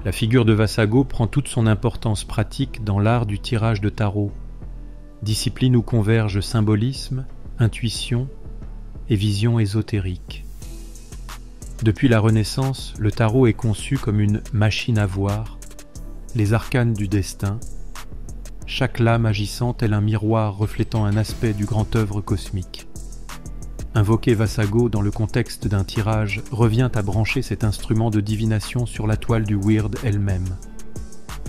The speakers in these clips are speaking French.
La figure de Vasago prend toute son importance pratique dans l'art du tirage de tarot, discipline où convergent symbolisme, intuition et vision ésotérique. Depuis la Renaissance, le tarot est conçu comme une machine à voir, les arcanes du destin, chaque lame agissant tel un miroir reflétant un aspect du grand œuvre cosmique. Invoquer Vasago dans le contexte d'un tirage revient à brancher cet instrument de divination sur la toile du weird elle-même.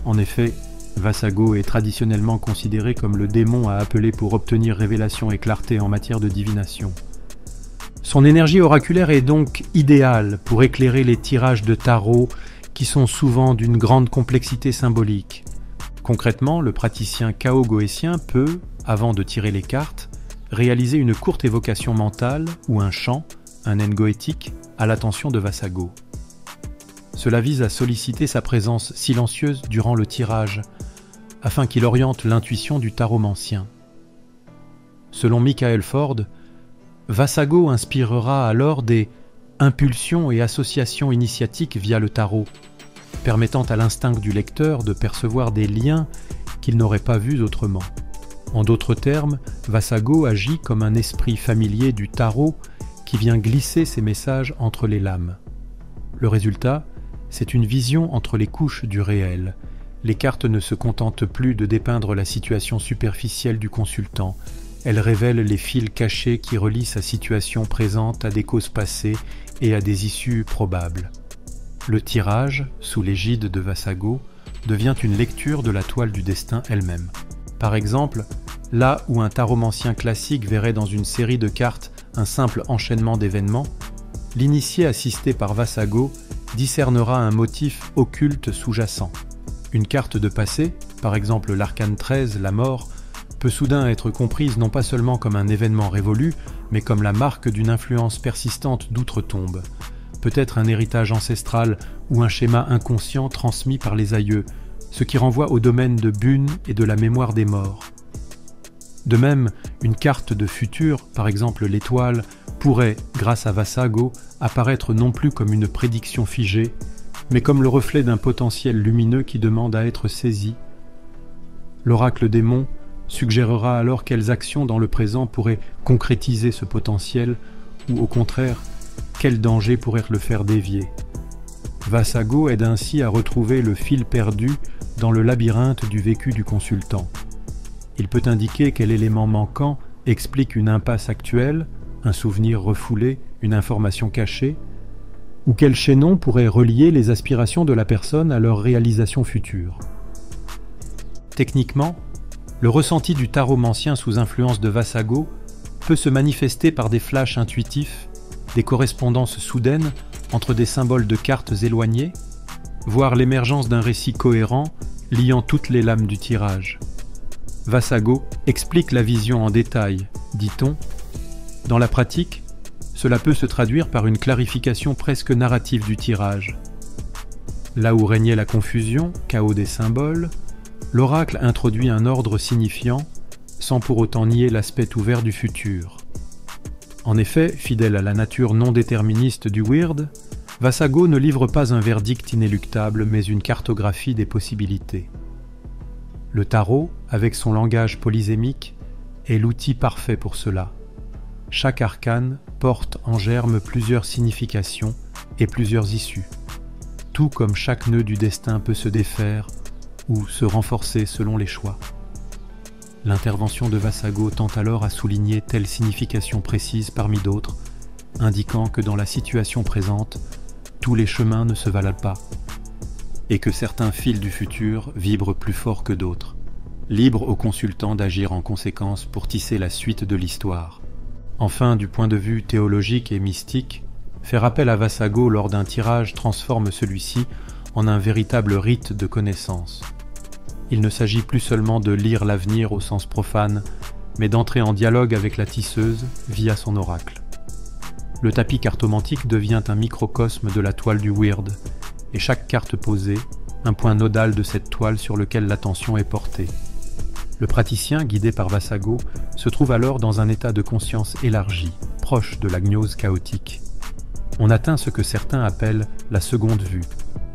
En effet, Vasago est traditionnellement considéré comme le démon à appeler pour obtenir révélation et clarté en matière de divination. Son énergie oraculaire est donc idéale pour éclairer les tirages de tarot qui sont souvent d'une grande complexité symbolique. Concrètement, le praticien cao-goétien peut, avant de tirer les cartes, réaliser une courte évocation mentale ou un chant, un ngoétique, à l'attention de Vasago. Cela vise à solliciter sa présence silencieuse durant le tirage, afin qu'il oriente l'intuition du taromancien. Selon Michael Ford, Vasago inspirera alors des impulsions et associations initiatiques via le tarot, permettant à l'instinct du lecteur de percevoir des liens qu'il n'aurait pas vus autrement. En d'autres termes, Vasago agit comme un esprit familier du tarot qui vient glisser ses messages entre les lames. Le résultat, c'est une vision entre les couches du réel. Les cartes ne se contentent plus de dépeindre la situation superficielle du consultant. Elles révèlent les fils cachés qui relient sa situation présente à des causes passées et à des issues probables. Le tirage, sous l'égide de Vasago, devient une lecture de la toile du destin elle-même. Par exemple, là où un taromancien classique verrait dans une série de cartes un simple enchaînement d'événements, l'initié assisté par Vasago discernera un motif occulte sous-jacent. Une carte de passé, par exemple l'arcane 13, la mort, peut soudain être comprise non pas seulement comme un événement révolu, mais comme la marque d'une influence persistante d'outre-tombe, peut-être un héritage ancestral ou un schéma inconscient transmis par les aïeux, ce qui renvoie au domaine de Bune et de la mémoire des morts. De même, une carte de futur, par exemple l'étoile, pourrait, grâce à Vasago, apparaître non plus comme une prédiction figée, mais comme le reflet d'un potentiel lumineux qui demande à être saisi. L'oracle démon suggérera alors quelles actions dans le présent pourraient concrétiser ce potentiel, ou au contraire, quel danger pourrait le faire dévier. Vasago aide ainsi à retrouver le fil perdu dans le labyrinthe du vécu du consultant. Il peut indiquer quel élément manquant explique une impasse actuelle, un souvenir refoulé, une information cachée, ou quel chaînon pourrait relier les aspirations de la personne à leur réalisation future. Techniquement, le ressenti du taromancien sous influence de Vasago peut se manifester par des flashs intuitifs, des correspondances soudaines entre des symboles de cartes éloignées, voire l'émergence d'un récit cohérent liant toutes les lames du tirage. Vasago explique la vision en détail, dit-on. Dans la pratique, cela peut se traduire par une clarification presque narrative du tirage. Là où régnait la confusion, chaos des symboles, l'oracle introduit un ordre signifiant, sans pour autant nier l'aspect ouvert du futur. En effet, fidèle à la nature non déterministe du weird, Vasago ne livre pas un verdict inéluctable, mais une cartographie des possibilités. Le tarot, avec son langage polysémique, est l'outil parfait pour cela. Chaque arcane porte en germe plusieurs significations et plusieurs issues, tout comme chaque nœud du destin peut se défaire ou se renforcer selon les choix. L'intervention de Vasago tend alors à souligner telle signification précise parmi d'autres, indiquant que dans la situation présente, tous les chemins ne se valent pas, et que certains fils du futur vibrent plus fort que d'autres. Libre au consultant d'agir en conséquence pour tisser la suite de l'histoire. Enfin, du point de vue théologique et mystique, faire appel à Vasago lors d'un tirage transforme celui-ci en un véritable rite de connaissance. Il ne s'agit plus seulement de lire l'avenir au sens profane, mais d'entrer en dialogue avec la tisseuse via son oracle. Le tapis cartomantique devient un microcosme de la toile du weird, et chaque carte posée, un point nodal de cette toile sur lequel l'attention est portée. Le praticien, guidé par Vasago, se trouve alors dans un état de conscience élargi, proche de la gnose chaotique. On atteint ce que certains appellent la seconde vue,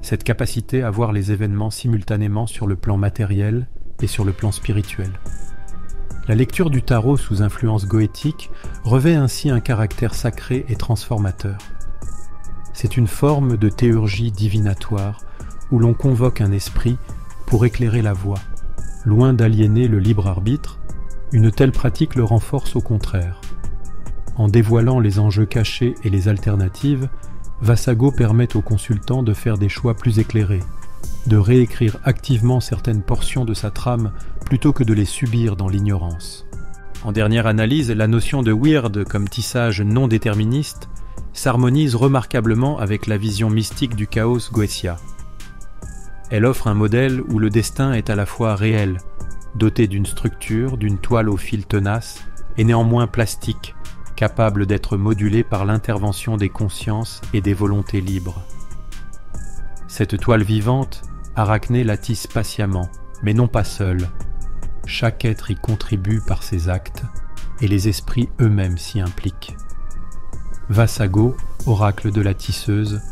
cette capacité à voir les événements simultanément sur le plan matériel et sur le plan spirituel. La lecture du tarot sous influence goétique revêt ainsi un caractère sacré et transformateur. C'est une forme de théurgie divinatoire où l'on convoque un esprit pour éclairer la voie. Loin d'aliéner le libre arbitre, une telle pratique le renforce au contraire. En dévoilant les enjeux cachés et les alternatives, Vasago permet au consultant de faire des choix plus éclairés, de réécrire activement certaines portions de sa trame plutôt que de les subir dans l'ignorance. En dernière analyse, la notion de weird comme tissage non déterministe s'harmonise remarquablement avec la vision mystique du chaos Goetia. Elle offre un modèle où le destin est à la fois réel, doté d'une structure, d'une toile au fil tenace, et néanmoins plastique, capable d'être modulé par l'intervention des consciences et des volontés libres. Cette toile vivante, Arachné la tisse patiemment, mais non pas seule. Chaque être y contribue par ses actes, et les esprits eux-mêmes s'y impliquent. Vasago, oracle de la tisseuse,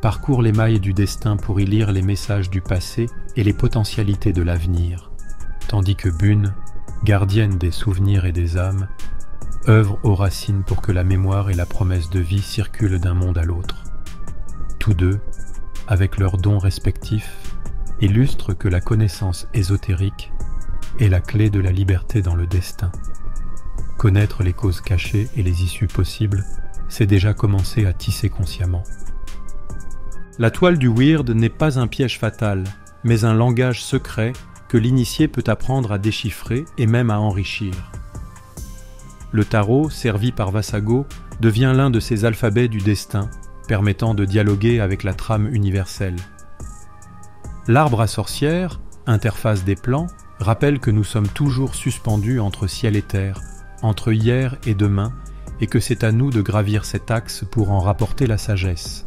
parcourt les mailles du destin pour y lire les messages du passé et les potentialités de l'avenir, tandis que Bune, gardienne des souvenirs et des âmes, œuvre aux racines pour que la mémoire et la promesse de vie circulent d'un monde à l'autre. Tous deux, avec leurs dons respectifs, illustrent que la connaissance ésotérique est la clé de la liberté dans le destin. Connaître les causes cachées et les issues possibles, c'est déjà commencer à tisser consciemment. La toile du weird n'est pas un piège fatal, mais un langage secret que l'initié peut apprendre à déchiffrer et même à enrichir. Le tarot, servi par Vasago, devient l'un de ces alphabets du destin, permettant de dialoguer avec la trame universelle. L'arbre à sorcière, interface des plans, rappelle que nous sommes toujours suspendus entre ciel et terre, entre hier et demain, et que c'est à nous de gravir cet axe pour en rapporter la sagesse.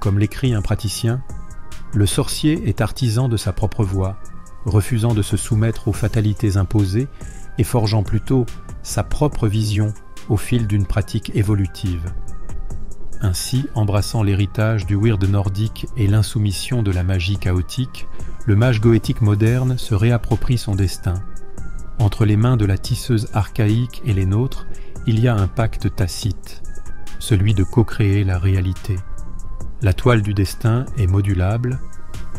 Comme l'écrit un praticien, le sorcier est artisan de sa propre voie, refusant de se soumettre aux fatalités imposées et forgeant plutôt sa propre vision au fil d'une pratique évolutive. Ainsi, embrassant l'héritage du weird nordique et l'insoumission de la magie chaotique, le mage goétique moderne se réapproprie son destin. Entre les mains de la tisseuse archaïque et les nôtres, il y a un pacte tacite, celui de co-créer la réalité. La toile du destin est modulable,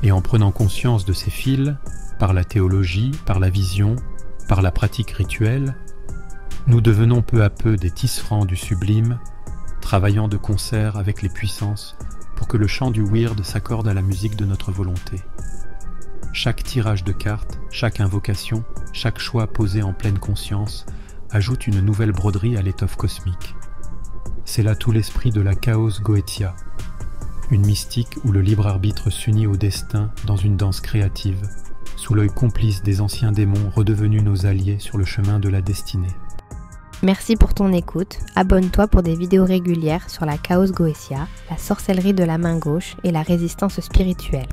et en prenant conscience de ses fils, par la théologie, par la vision, par la pratique rituelle, nous devenons peu à peu des tisserands du sublime, travaillant de concert avec les puissances pour que le chant du weird s'accorde à la musique de notre volonté. Chaque tirage de cartes, chaque invocation, chaque choix posé en pleine conscience ajoute une nouvelle broderie à l'étoffe cosmique. C'est là tout l'esprit de la Chaos Goetia, une mystique où le libre arbitre s'unit au destin dans une danse créative, sous l'œil complice des anciens démons redevenus nos alliés sur le chemin de la destinée. Merci pour ton écoute, abonne-toi pour des vidéos régulières sur la Chaos Goetia, la sorcellerie de la main gauche et la résistance spirituelle.